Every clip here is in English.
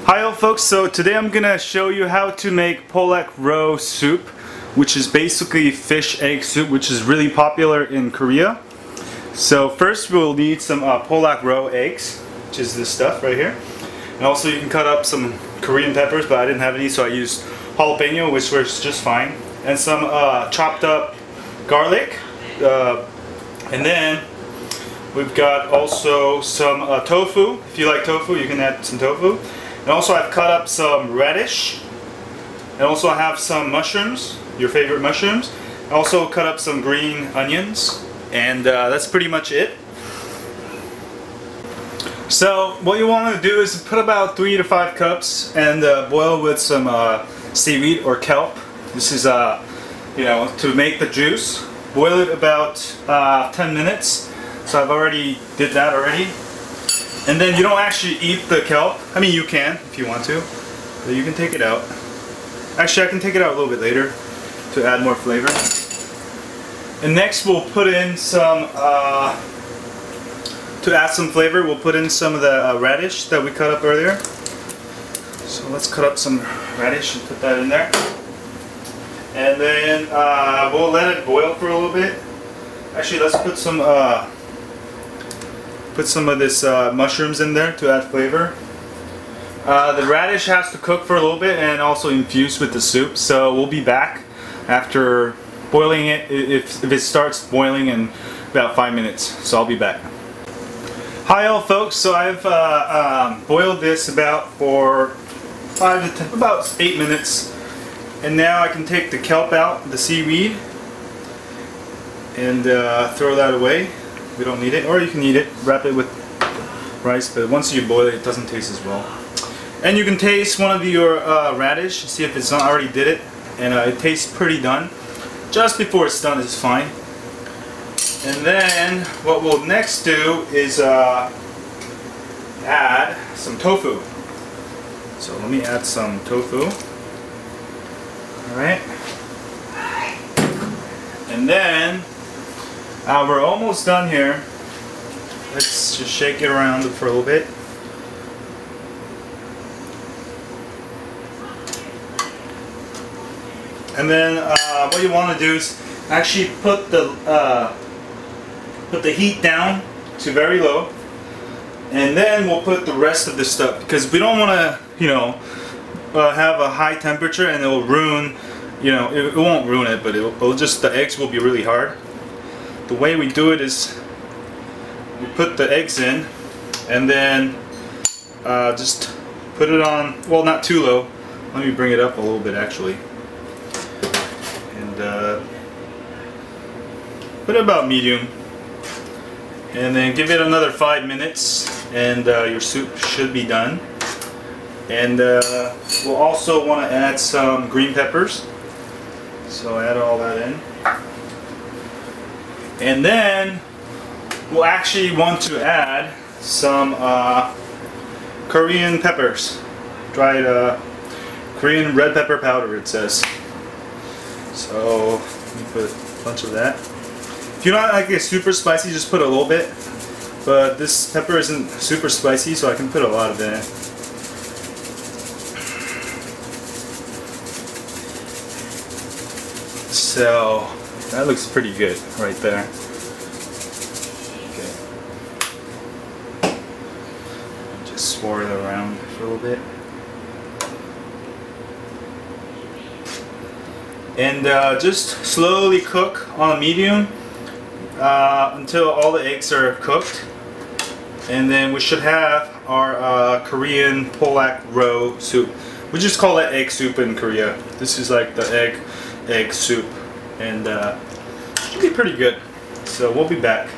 Hi all folks, so today I'm gonna show you how to make polak roe soup, which is basically fish egg soup, which is really popular in Korea. So first we'll need some polak roe eggs, which is this stuff right here. And also you can cut up some Korean peppers, but I didn't have any, so I used jalapeno, which works just fine. And some chopped up garlic. And then we've got also some tofu. If you like tofu, you can add some tofu. And also I've cut up some radish. And also I have some mushrooms, your favorite mushrooms. I also cut up some green onions. And that's pretty much it. So what you want to do is put about 3 to 5 cups and boil with some seaweed or kelp. This is to make the juice. Boil it about 10 minutes. So I've already did that already. And then you don't actually eat the kelp. I mean, you can if you want to, but you can take it out. Actually, I can take it out a little bit later to add more flavor. And next we'll put in some, to add some flavor, we'll put in some of the radish that we cut up earlier. So let's cut up some radish and put that in there. And then we'll let it boil for a little bit. Actually, let's put some of this mushrooms in there to add flavor. The radish has to cook for a little bit and also infuse with the soup. So we'll be back after boiling it if it starts boiling in about 5 minutes. So I'll be back. Hi all folks. So I've boiled this for about 8 minutes, and now I can take the kelp out, the seaweed, and throw that away. We don't need it, or you can eat it, wrap it with rice, but once you boil it, it doesn't taste as well. And you can taste one of your radish, see if it's not already did it, and it tastes pretty done. Just before it's done is fine. And then what we'll next do is add some tofu. So let me add some tofu. Alright. And then we're almost done here. Let's just shake it around for a little bit. And then what you want to do is actually put the heat down to very low, and then we'll put the rest of the stuff, because we don't want to have a high temperature and it will ruin, it won't ruin it, but it'll just, the eggs will be really hard. The way we do it is we put the eggs in and then just put it on, well, not too low. Let me bring it up a little bit actually. And put it about medium. And then give it another 5 minutes and your soup should be done. And we'll also want to add some green peppers. So add all that in. And then we'll actually want to add some Korean peppers. Dried Korean red pepper powder, it says. So let me put a bunch of that. If you don't like it super spicy, just put a little bit. But this pepper isn't super spicy, so I can put a lot of it in. So that looks pretty good right there. Okay. Just swirl it around for a little bit. And just slowly cook on a medium until all the eggs are cooked. And then we should have our Korean polak roe soup. We just call it egg soup in Korea. This is like the egg soup, and should be pretty good. So we'll be back.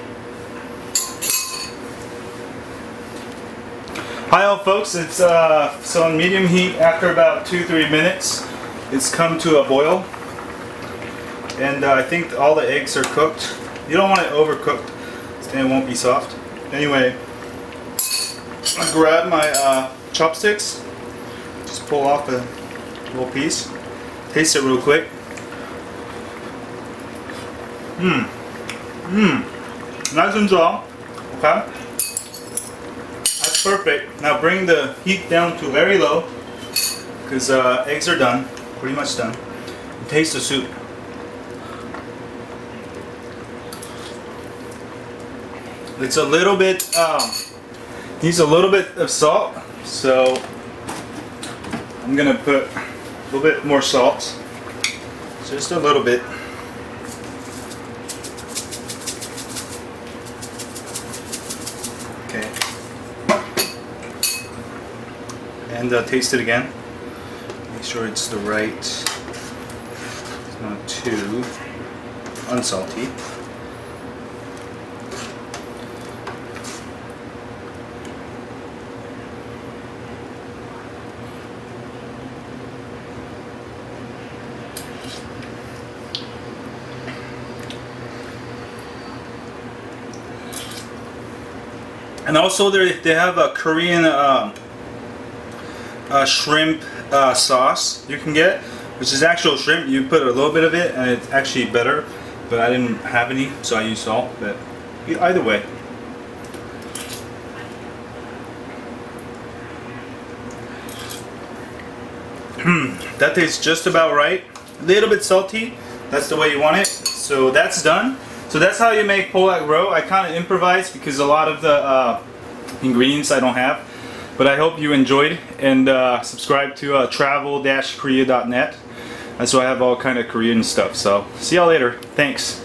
Hi all folks, it's so on medium heat. After about 2-3 minutes, it's come to a boil, and I think all the eggs are cooked. You don't want it overcooked, then it won't be soft. Anyway, I grab my chopsticks, just pull off a little piece, taste it real quick. Nice and raw. Okay, that's perfect. Now bring the heat down to very low, because eggs are done, pretty much done. And taste the soup. It's a little bit, needs a little bit of salt, so I'm gonna put a little bit more salt, just a little bit. Okay. And taste it again. Make sure it's the right, it's not too unsalty. And also they have a Korean shrimp sauce you can get, which is actual shrimp. You put a little bit of it and it's actually better, but I didn't have any, so I used salt. But either way. That tastes just about right. A little bit salty. That's the way you want it. So that's done. So that's how you make Polak roe. I kind of improvised because a lot of the ingredients I don't have. But I hope you enjoyed, and subscribe to travel-korea.net. And so I have all kind of Korean stuff. So see y'all later. Thanks.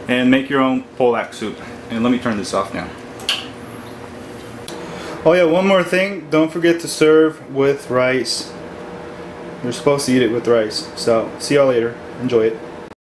And make your own Polak soup. And let me turn this off now. Oh yeah, one more thing. Don't forget to serve with rice. You're supposed to eat it with rice. So see y'all later. Enjoy it.